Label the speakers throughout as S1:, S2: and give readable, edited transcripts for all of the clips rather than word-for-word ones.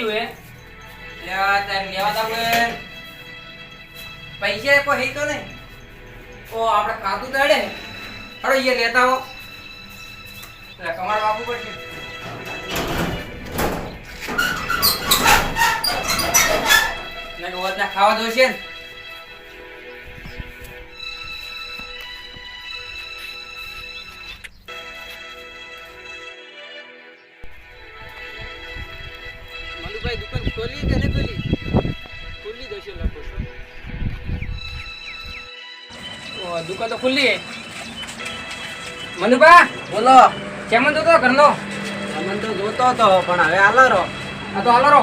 S1: રહ્યું હે લ્યા તાર લેવા દા પૈસા કોઈ હે તો નહીં ઓ આપણે ખાતું દડે હડો ये લેતા હો એટલે કમાડ આપવું પડશે ને વોચના ખાવા જોઈશે ને મનુભાઈ દુકાન ખોલી કે નહીં ખોલી દેશે લખો ઓ દુકાન તો ખુલ્લી હે મનુભા
S2: બોલો
S1: કેમન તો ઘરનો
S2: અમન તો જોતો હતો પણ હવે આલો રો
S1: આ તો હાલો રો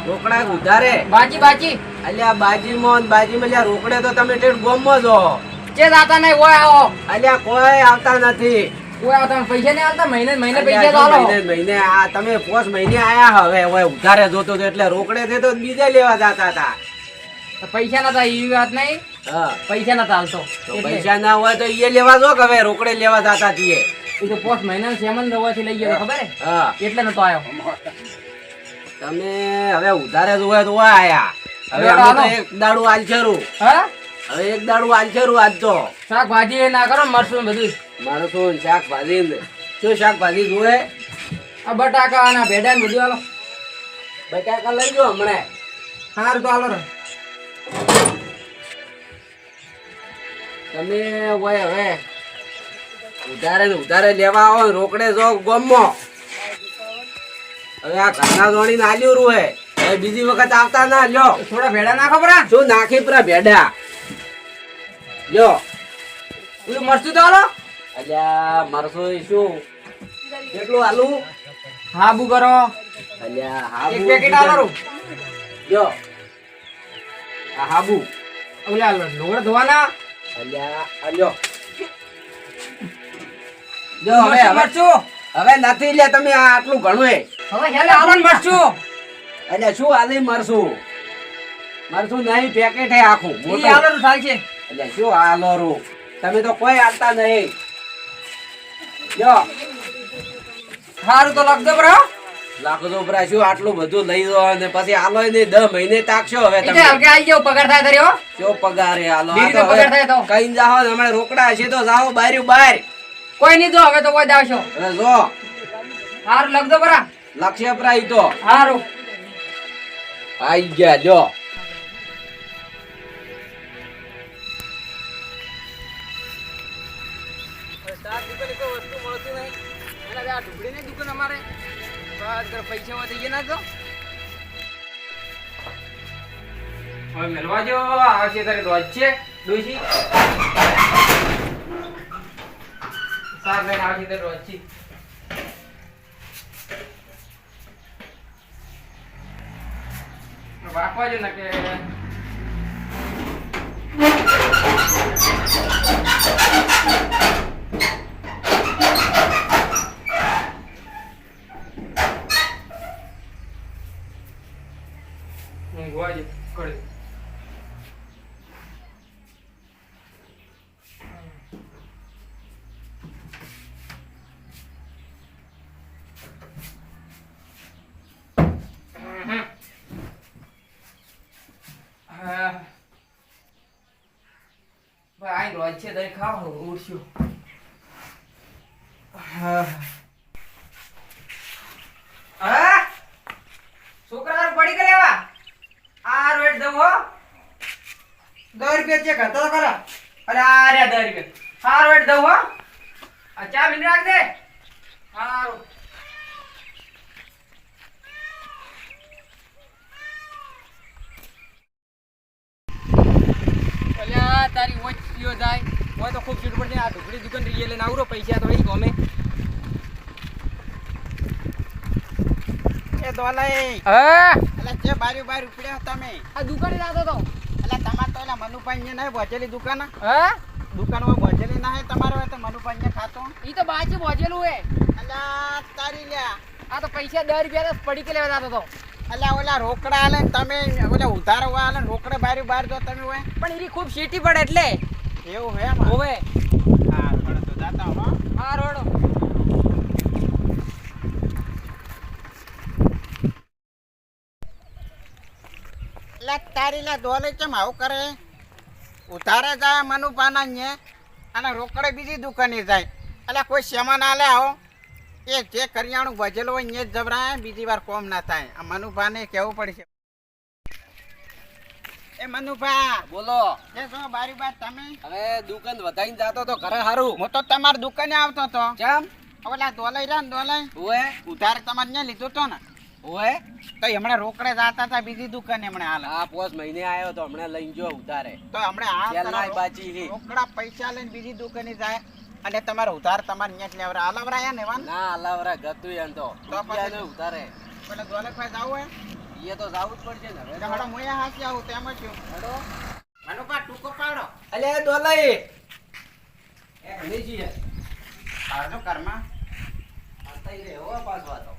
S2: રોકડા ઉધારે
S1: બાજી
S2: અલ્યા બાજીમાં લ્યા રોકડે તો તમે ટેડ ગોમમાં જો
S1: જે દાતા નહીં ઓય આવો
S2: અલ્યા કોઈ આવતા નથી
S1: ઓય આવો તમે પૈસા નહીં આલતા મહિને પૈસા તો આલો
S2: મહિને આ તમે 5 મહિને આયા હવે ઓય ઉધારે જોતો તો એટલે રોકડે થી તો બીજે લેવા જાતા હતા
S1: પૈસા નતા એવી વાત નહીં
S2: હા
S1: પૈસા નતા હાલતો
S2: તો પૈસા ના હોય તો એ લેવા જો કે હવે રોકડે લેવા જાતા છીએ
S1: એ તો 5 મહિના સેમન રવાથી લઈ ગયો ખબર હે
S2: હા
S1: એટલે નતો આવ્યો
S2: તમે હવે ઉધારે જોવે તો આયા હવે અમે તો એક દાડું આલચરું
S1: હા
S2: હવે એક દાડું આલચરું આજ તો
S1: શાકભાજી ના કરો મરસું બધું
S2: મારું શું શાકભાજી શું શાકભાજી જોવે
S1: આ બટાકા અને ભેડા ને બધું આલો
S2: બટાકા લઈ જો હમણાં
S1: સારું તો આલો રે
S2: તમે હોય હવે ઉધારે લેવા આવો રોકડે જો ગમો હવે આ ઘરના જોડીને આલ્યું રૂ હે હવે બીજી વખત આવતા ના લ્યો
S1: થોડા ભેડા નાખો પરા
S2: શું નાખી પરા ભેડા લ્યો
S1: પેલું મરચું તો આલો
S2: અલ્યા મરસો શું કેટલું આલુ
S1: હાબુ કરો
S2: અલ્યા હાબુ
S1: એક પેકેટ આલો રો
S2: લ્યો આ હાબુ
S1: ઓલા લોગડા ધોવાના
S2: અલ્યા આલ્યો જો હવે
S1: મરચું
S2: હવે નથી લે તમે આ આટલું ઘણું હે
S1: હવે હેલે આલો ને મરચું
S2: એટલે શું આલી મરસું નહીં પેકેટ હે આખું
S1: ઈ આલો તો થાય છે
S2: એટલે શું આલો રૂ તમે તો કોઈ આલતા નહીં જો
S1: સારું તો લખ દો બરા
S2: લાખો તો બરા શું આટલું બધું લઈ દો અને પછી આલો નહીં 10 મહિને તાકશો હવે
S1: એટલે
S2: તમે
S1: હલકે આઈ જાવ પગાર થાય તારી હો
S2: શું પગાર હે આલો
S1: બીજી તો પગાર થાય તો
S2: કઈ જાઓ હમણાં રોકડા હશે તો જાઓ બહાર
S1: કોઈ નહીં જો હવે તો કોઈ દાવશો
S2: હવે જો
S1: સારું લખ દો બરા
S2: લક્ષ્ય પ્રાઈ તો
S1: સારું
S2: આઈ ગયા જો
S1: વસ્તુ મળતી નહીં એના આ ઢુકડી ની દુકાન અમારે પૈસા માં થઈ ના તો હવે મેલવા જો આવશે તારે રોજ છે ડોસી સાર લઈને આવશે તારે રોજ છે વાપવા જો ને કે ગોવાજ કરી ભાઈ રોજ છે દઈ ખાવ ઉડશું છોકરા પડી કે લેવા આ રોડ દઉં હો 10 રૂપિયા ચેક કરતો ખરા અરે આ રે 10 રૂપિયા આ રોડ દઉં હો આ ચા મિનિટ રાખ દે હારું અલ્યા તારી વોચ લ્યો જાય હોય તો ખૂબ સીટ પડશે આ ઢુકડી દુકાન રીએ લઈને આવરો પૈસા તો અહીં ગમે
S3: એ દોલાઈ
S1: હા
S3: એટલે જે બારી ઉપડ્યા તમે
S1: આ દુકાને જાતો તો
S3: એટલે તમાર તો એટલે મનુભાઈ ને નહીં બોચેલી દુકાન
S1: હા
S3: દુકાનમાં બોચેલી ના હે તમારે હોય તો મનુભાઈ ને ખાતો
S1: ઈ તો બાજી બોજેલું હે
S3: એટલે તારી લ્યા
S1: આ તો પૈસા 10 રૂપિયા તો પડી કે લેવા જાતો તો
S3: એટલે ઓલા રોકડા આલે ને તમે ઓલા ઉધાર આલે ને રોકડે બારી બહાર જો તમે હોય
S1: પણ ઈ ખૂબ સીટી પડે એટલે
S3: એવું હે
S1: હોવે
S3: હા થોડો તો જાતા હો
S1: હા રોડો
S3: અલા તારી લા દોલે કેમ આવું કરે? ઉધારે જાય મનુપાના ન્યે અને રોકડે બીજી દુકાને જાય. અલા કોઈ સામાન આલે આવો એ જે કરિયાણું ભજેલું હોય ન્યે જ જબરાય, બીજી વાર કોમ ના થાય. આ મનુભાને કહેવું પડશે. એ મનુભા
S2: બોલો.
S3: એ શું બારી બાર તમે?
S2: હવે દુકાન વધાઈને જાતો તો ઘરે હારું.
S3: હું તો તમારી દુકાને આવતો તો.
S2: કેમ?
S3: ઓલા દોલાઈ રહ્યા ને દોલાઈ
S2: ઓએ
S3: ઉધાર તમારે ન્યા લીધો તો ને
S2: ઓએ
S3: તો હમણાં રોકડે જાતા હતા બીજી દુકાને હમણાં હાલ.
S2: આ પોસ મહિને આવ્યો તો હમણાં લઈને જો ઉતારે.
S3: તો હમણાં આ
S2: પેલાય
S3: તરફ
S2: બાચી હી.
S3: રોકડા પૈસા લઈને બીજી દુકાને જાય અને તમારો ઉધાર તમારે ન્યા જ લેવરા આલવરાયા ને વાન.
S2: ના અલાવરા ગતું એમ તો
S3: પછી?
S2: ને ઉતારે.
S3: પેલા દોલતભાઈ જાવું હે
S2: એ તો જાવું જ પડશે ને હવે
S3: તો હડો મુયા હાચી આવું તેમ જ છું.
S2: હેડો.
S3: મનુભા ટૂંકો પાડો
S2: અલે દોલાઈ એ ઘણી છે
S3: પાડો કરમાં
S2: આતાઈ રે હો પાછો તો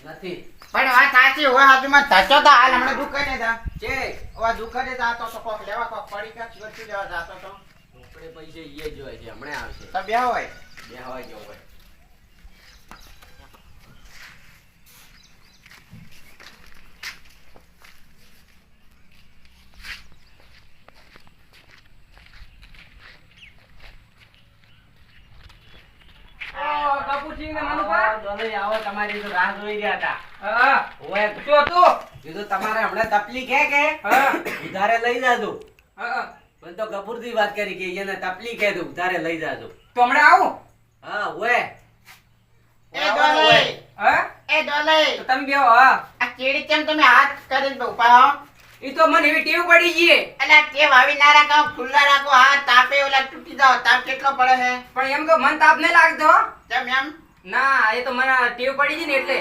S2: નથી
S3: પણ વાત સાચી હોય હાજુમાં ધચો તો હાલ હમણાં દુકાને જા
S2: છે
S3: હવે દુકાને જાતો તો કોક લેવા કોક પડી કાચ ગરચી લેવા જાતો તો
S2: આપણે પૈસે ઈ જ હોય છે હમણાં આવશે
S3: તો બે હોય
S2: બે હવા જો હોય
S1: ઓ કપૂરસિંહ ને મનુભા.
S2: દોલાઈ આવો તમારી તો રાહ જોઈ રહ્યા હતા
S1: હા
S2: ઓય
S1: શું હતું?
S2: કીધું તમારે હમણાં તકલીફ હે કે
S1: હા
S2: ઉધારે લઈ જાજો
S1: હા
S2: પણ તો કપૂરથી વાત કરી કે એને તકલીફ હે તો ઉધારે લઈ જાજો
S1: તો હમણાં આવું?
S2: હા ઓય
S3: એ દોલઈ
S1: હા
S3: એ દોલઈ
S1: તો તમે બેહો. હા
S3: આ ચીડી કેમ તમે હાથ કરીને ઉભા હો?
S1: ઈ તો મને એવી ટેવ પડી ગઈ.
S3: અલા તે વાવી ના રાખો ખુલ્લા રાખો હાથ તાપે ઓલા તૂટી જાવ તાપ કેટલો પડે છે
S1: પણ એમ તો મન તાપ નહીં લાગતો.
S3: કેમ એમ
S1: ના એ તો મને ટેવ પડી ગઈ ને એટલે.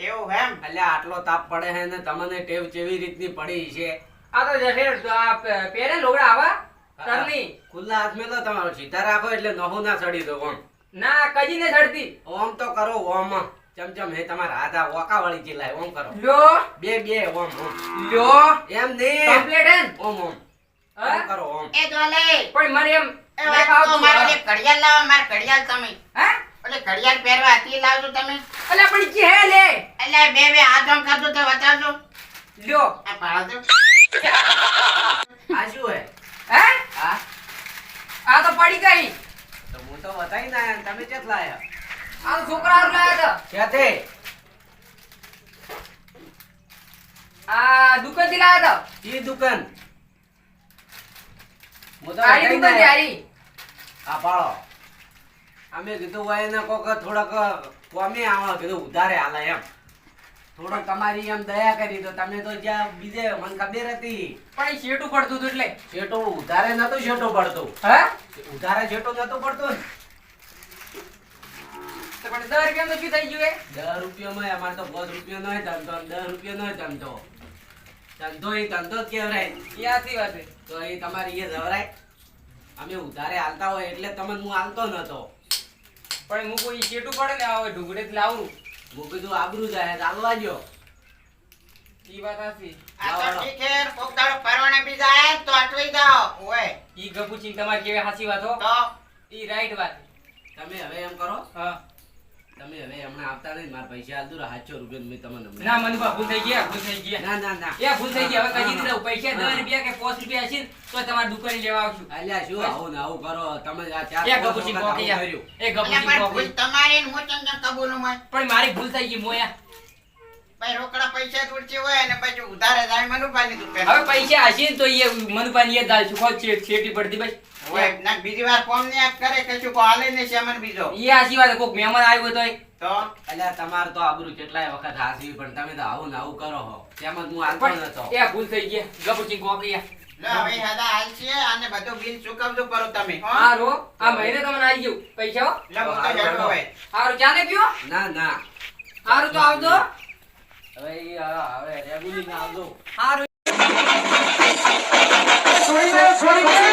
S3: એવું એમ
S2: અલ્યા આટલો તાપ પડે હે ને તમને ટેવ કેવી રીતની પડી છે
S1: આ તો જશે આ પહેરે લોગડા આવા તરની.
S2: ખુલ્લા હાથ મેલો તમારો સીધા રાખો એટલે નહુ ના સડી દો ઓમ
S1: ના કજી ને ચડતી.
S2: ઓમ તો કરો ઓમ ચમચમ હે તમારા હાથ આ ઓકા વાળી ચીલાય ઓમ કરો
S1: લ્યો
S2: બે બે ઓમ ઓમ
S1: લ્યો
S2: એમ નહીં
S1: કમ્પ્લીટ હે ને?
S2: ઓમ ઓમ
S1: હા?
S2: ઓમ કરો ઓમ
S3: એ દોલઈ
S1: પણ મને એમ
S3: એ
S1: ના
S3: વાત તો
S1: આવતું.
S3: મારે
S1: હા.
S3: એક ઘડિયાળ લાવો માર ઘડિયાળ તમે
S1: હા?
S3: ઓલે ઘડિયાળ પહેરવા હતી લાવજો તમે
S1: અલા પણ ઈ હે લે.
S3: એટલે બે બે હાથ આમ કરજો તો બતાવજો
S1: લ્યો.
S3: આ પાડો
S2: આ શું હે
S1: હે?
S2: હા
S1: આ તો પડી ગઈ.
S2: તો હું તો બતાઈ ના આયા ને તમે કેટલા આયા
S1: આ તો છોકરા હારું લાયા હતા.
S2: ક્યાંથી
S1: આ દુકાન થી લાયા હતા.
S2: ઈ દુકાન હું તો
S1: તારી
S2: બતાઈ ના
S1: દુકાન થી
S2: આયા.
S1: હારી.
S2: આ પાડો અમે કીધું ભાઈ ને કોક થોડોક કોમી આવો કીધું ઉધારે હાલે એમ થોડોક તમારી એમ દયા કરી તો તમે તો જ્યાં બીજે મને ખબર હતી
S1: પણ ઈ શેઠું પડતું હતું એટલે.
S2: શેઠું ઉધારે નતું શેઠું પડતું
S1: હા?
S2: ઉધારે શેઠું નતું પડતું ને.
S1: તો પણ 10 રૂપિયાનું શું થઈ ગયું એ?
S2: 10 રૂપિયામાં અમારે તો 5 રૂપિયાનો ય ધંધો ને 10 રૂપિયાનો ય ધંધો ધંધો એ ધંધો જ કહેવાય
S1: ઈ સાચી વાત છે.
S2: તો એ તમારી એ જવરાય અમે ઉધારે હાલતા હોય એટલે તમને હું હાલતો નતો
S1: પણ હું કોઈ શેઠું પડે ને આવે ઢુંગળેથી લાવરું.
S2: હું કીધું આબરૂ જાય ચાલવા જો
S1: ઈ વાત સાચી.
S3: આ તો ઠીક હે કોક દાડો પરવાને બી જાય તો અટવાઈ જાઓ ઓય
S1: ઈ ગપુચી તમારી કેવી સાચી વાત હો.
S3: તો
S1: ઈ રાઈટ વાત.
S2: તમે હવે એમ કરો
S1: હા.
S2: તમે હવે હમણાં આવતા નહીં મારા પૈસા હાલ દો 700 રૂપિયા મેં તમને હમણાં.
S1: ના મનુભા ભૂલ થઈ ગયા ભૂલ થઈ ગયા.
S2: ના ના ના
S1: એ ભૂલ થઈ ગઈ. હવે કજી
S2: હા.
S1: દીધા પૈસા 10 રૂપિયા કે 5 રૂપિયા હશે ને તો તમારી દુકાને લેવા આવશું.
S2: અલ્યા શું આવું ને આવું કરો તમે આ ચાર
S1: એ
S2: પાંચ
S1: ગપુચી
S2: વખત
S1: કોકી
S2: આવું
S1: યાર.
S2: કર્યું.
S1: એ
S3: એટલે
S1: ગપુચી
S3: પણ
S1: કોકી.
S3: ભૂલ તમારી ને હું ચમ કબૂલું માં
S1: પણ મારી ભૂલ થઈ ગઈ મોયા.
S3: ભાઈ રોકડા પૈસા તૂટતી હોય અને પછી ઉધારે જાય મનુભાઈ ની દુકાન
S1: હવે પૈસા હશે ને તો એ મનુભાઈ એ દાલ શું છેટી પડતી ભાઈ.
S3: ઓય ના બીજી વાર ફોન ને યાદ કરે કે શું કો હાલે ને સામાન બીજો
S1: એ સાચી વાત. કોક મહેમાન આવ્યો તોય
S3: તો
S2: અલ્યા તમાર તો આબરૂ કેટલાય વખત હાસવી પણ તમે તો આવું ને આવું કરો હો તેમાં હું હાલતો નતો
S1: પણ એ ભૂલ થઈ ગયા. ગપુચી કોકી યાર.
S3: લે હવે હાદા હાલ છે અને બધું બિલ ચૂકવજો કરો તમે હો
S1: હા રો આ મહિને તમને આવી ગયું પૈસા હો.
S3: લે હું તો હેડો હવે
S1: હારું ચાને પીઓ.
S2: ના ના
S1: હારું તો આવજો.
S2: હવે ઈ હવે રેગ્યુલર આવજો
S1: હારું.
S4: છોડી દે